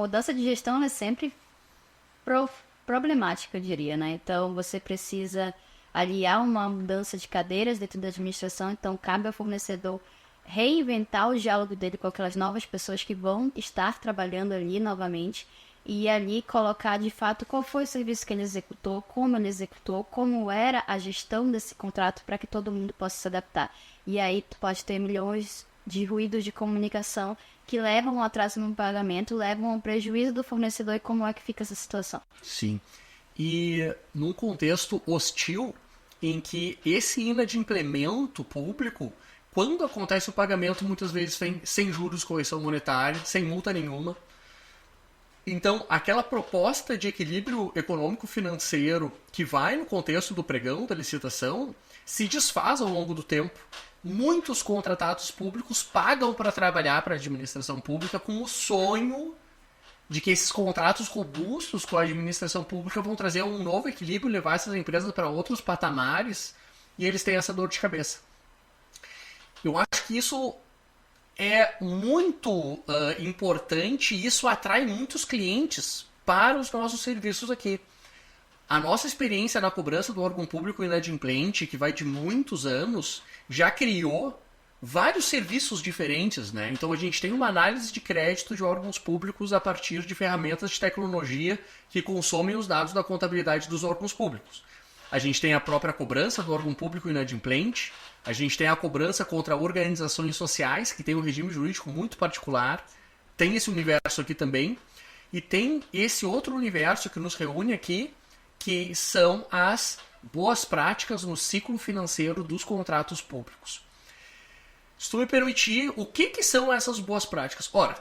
mudança de gestão é sempre problemática, eu diria, né? Então, você precisa aliar uma mudança de cadeiras dentro da administração, então cabe ao fornecedor reinventar o diálogo dele com aquelas novas pessoas que vão estar trabalhando ali novamente e ali colocar de fato qual foi o serviço que ele executou, como era a gestão desse contrato para que todo mundo possa se adaptar. E aí tu pode ter milhões de ruídos de comunicação que levam ao atraso no pagamento, levam ao prejuízo do fornecedor. E como é que fica essa situação? Sim. E num contexto hostil em que esse inadimplemento público, quando acontece o pagamento, muitas vezes vem sem juros, correção monetária, sem multa nenhuma. Então, aquela proposta de equilíbrio econômico-financeiro que vai no contexto do pregão, da licitação, se desfaz ao longo do tempo. Muitos contratados públicos pagam para trabalhar para a administração pública com o sonho de que esses contratos robustos com a administração pública vão trazer um novo equilíbrio, levar essas empresas para outros patamares, e eles têm essa dor de cabeça. Eu acho que isso é muito importante e isso atrai muitos clientes para os nossos serviços aqui. A nossa experiência na cobrança do órgão público inadimplente, que vai de muitos anos, já criou vários serviços diferentes, né? Então a gente tem uma análise de crédito de órgãos públicos a partir de ferramentas de tecnologia que consomem os dados da contabilidade dos órgãos públicos. A gente tem a própria cobrança do órgão público inadimplente, a gente tem a cobrança contra organizações sociais, que tem um regime jurídico muito particular, tem esse universo aqui também, e tem esse outro universo que nos reúne aqui, que são as boas práticas no ciclo financeiro dos contratos públicos. Se tu me permitir, o que são essas boas práticas? Ora,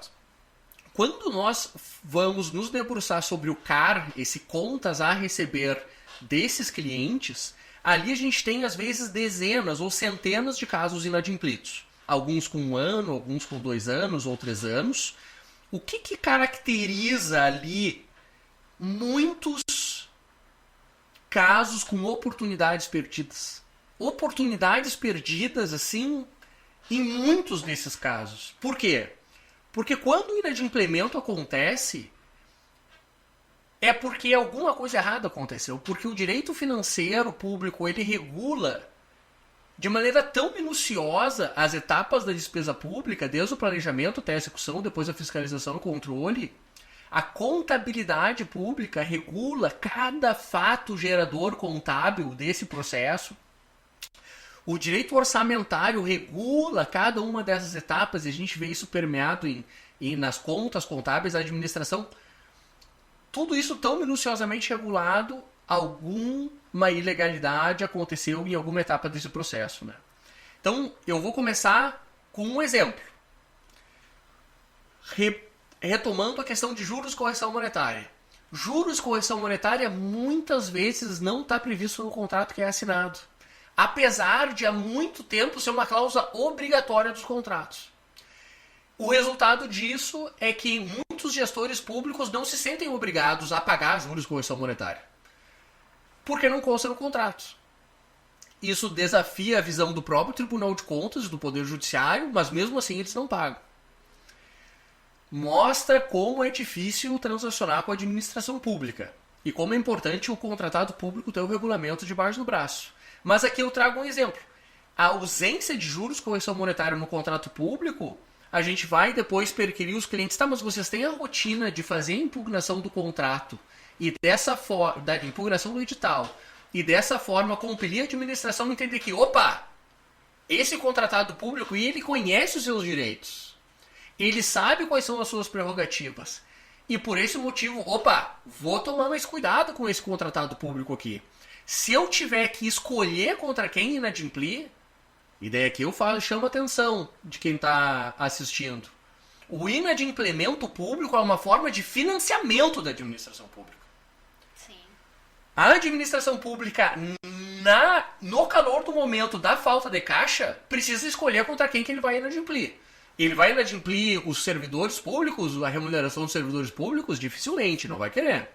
quando nós vamos nos debruçar sobre o CAR, esse contas a receber desses clientes, ali a gente tem às vezes dezenas ou centenas de casos inadimplidos. Alguns com 1 ano, alguns com 2 anos ou 3 anos. O que caracteriza ali muitos casos com oportunidades perdidas? Oportunidades perdidas, assim, em muitos desses casos. Por quê? Porque quando o inadimplemento acontece, é porque alguma coisa errada aconteceu. Porque o direito financeiro público, ele regula de maneira tão minuciosa as etapas da despesa pública, desde o planejamento até a execução, depois a fiscalização e o controle. A contabilidade pública regula cada fato gerador contábil desse processo. O direito orçamentário regula cada uma dessas etapas, e a gente vê isso permeado nas contas contábeis da administração. Tudo isso tão minuciosamente regulado, alguma ilegalidade aconteceu em alguma etapa desse processo, né? Então, eu vou começar com um exemplo. Retomando a questão de juros correção monetária. Juros correção monetária muitas vezes não está previsto no contrato que é assinado. Apesar de há muito tempo ser uma cláusula obrigatória dos contratos. O resultado disso é que muitos gestores públicos não se sentem obrigados a pagar juros de correção monetária, porque não consta no contrato. Isso desafia a visão do próprio Tribunal de Contas, do Poder Judiciário, mas mesmo assim eles não pagam. Mostra como é difícil transacionar com a administração pública e como é importante o contratado público ter o regulamento debaixo do braço. Mas aqui eu trago um exemplo. A ausência de juros correção monetária no contrato público, a gente vai depois perquirir os clientes. Tá, mas vocês têm a rotina de fazer a impugnação do contrato e dessa forma, da impugnação do edital, e dessa forma compelir a administração a entender que, opa, esse contratado público, e ele conhece os seus direitos. Ele sabe quais são as suas prerrogativas. E por esse motivo, opa, vou tomar mais cuidado com esse contratado público aqui. Se eu tiver que escolher contra quem inadimplir, e daí aqui eu chamo a atenção de quem está assistindo. O inadimplemento público é uma forma de financiamento da administração pública. Sim. A administração pública, no calor do momento da falta de caixa, precisa escolher contra quem que ele vai inadimplir. Ele vai inadimplir os servidores públicos, a remuneração dos servidores públicos? Dificilmente, não vai querer.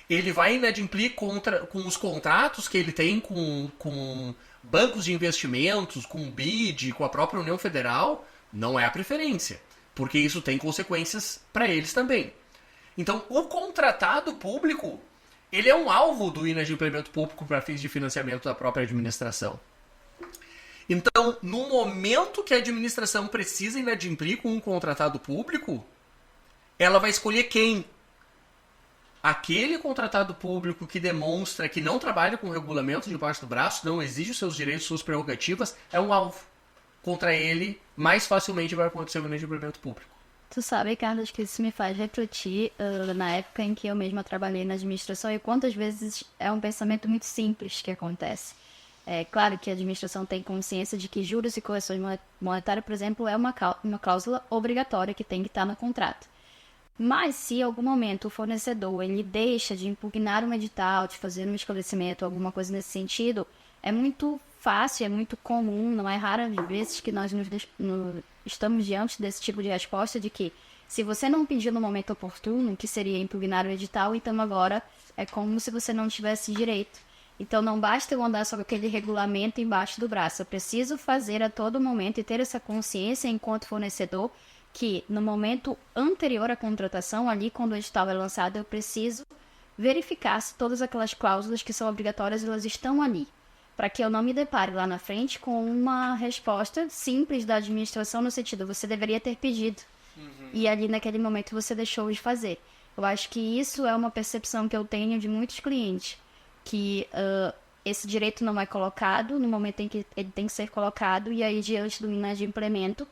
Ele vai inadimplir com os contratos que ele tem com bancos de investimentos, com o BID, com a própria União Federal? Não é a preferência, porque isso tem consequências para eles também. Então, o contratado público, ele é um alvo do inadimplemento público para fins de financiamento da própria administração. Então, no momento que a administração precisa inadimplir com um contratado público, ela vai escolher quem? Aquele contratado público que demonstra que não trabalha com regulamento debaixo do braço, não exige os seus direitos, suas prerrogativas, é um alvo. Contra ele, mais facilmente vai acontecer o inadimplemento público. Tu sabe, Carlos, que isso me faz refletir na época em que eu mesma trabalhei na administração e quantas vezes é um pensamento muito simples que acontece. É claro que a administração tem consciência de que juros e correções monetárias, por exemplo, é uma cláusula obrigatória que tem que estar no contrato. Mas se em algum momento o fornecedor ele deixa de impugnar um edital, de fazer um esclarecimento, alguma coisa nesse sentido, é muito fácil, é muito comum, não é raro às vezes que nós estamos diante desse tipo de resposta de que se você não pediu no momento oportuno, que seria impugnar o edital, então agora é como se você não tivesse direito. Então não basta eu andar sobre aquele regulamento embaixo do braço, eu preciso fazer a todo momento e ter essa consciência enquanto fornecedor que no momento anterior à contratação, ali quando o edital é lançado, eu preciso verificar se todas aquelas cláusulas que são obrigatórias, elas estão ali, para que eu não me depare lá na frente com uma resposta simples da administração no sentido, você deveria ter pedido, e ali naquele momento você deixou de fazer. Eu acho que isso é uma percepção que eu tenho de muitos clientes, que esse direito não é colocado no momento em que ele tem que ser colocado, e aí diante do inadimplemento,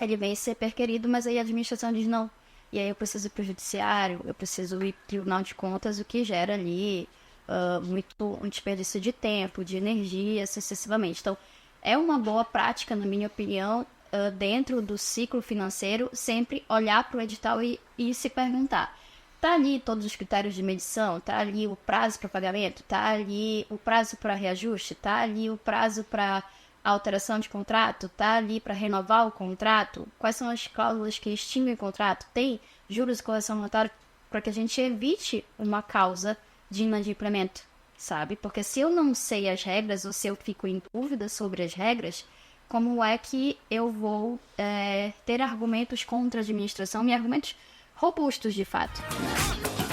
ele vem ser perquirido, mas aí a administração diz não. E aí eu preciso ir para o judiciário, eu preciso ir para o Tribunal de Contas, o que gera ali um desperdício de tempo, de energia, sucessivamente. Então, é uma boa prática, na minha opinião, dentro do ciclo financeiro, sempre olhar para o edital e se perguntar. Está ali todos os critérios de medição? Está ali o prazo para pagamento? Está ali o prazo para reajuste? Está ali o prazo para alteração de contrato? Está ali para renovar o contrato? Quais são as cláusulas que extinguem o contrato? Tem juros e correção monetária para que a gente evite uma causa de inadimplemento, sabe? Porque se eu não sei as regras ou se eu fico em dúvida sobre as regras, como é que eu vou ter argumentos contra a administração e argumentos robustos de fato, né?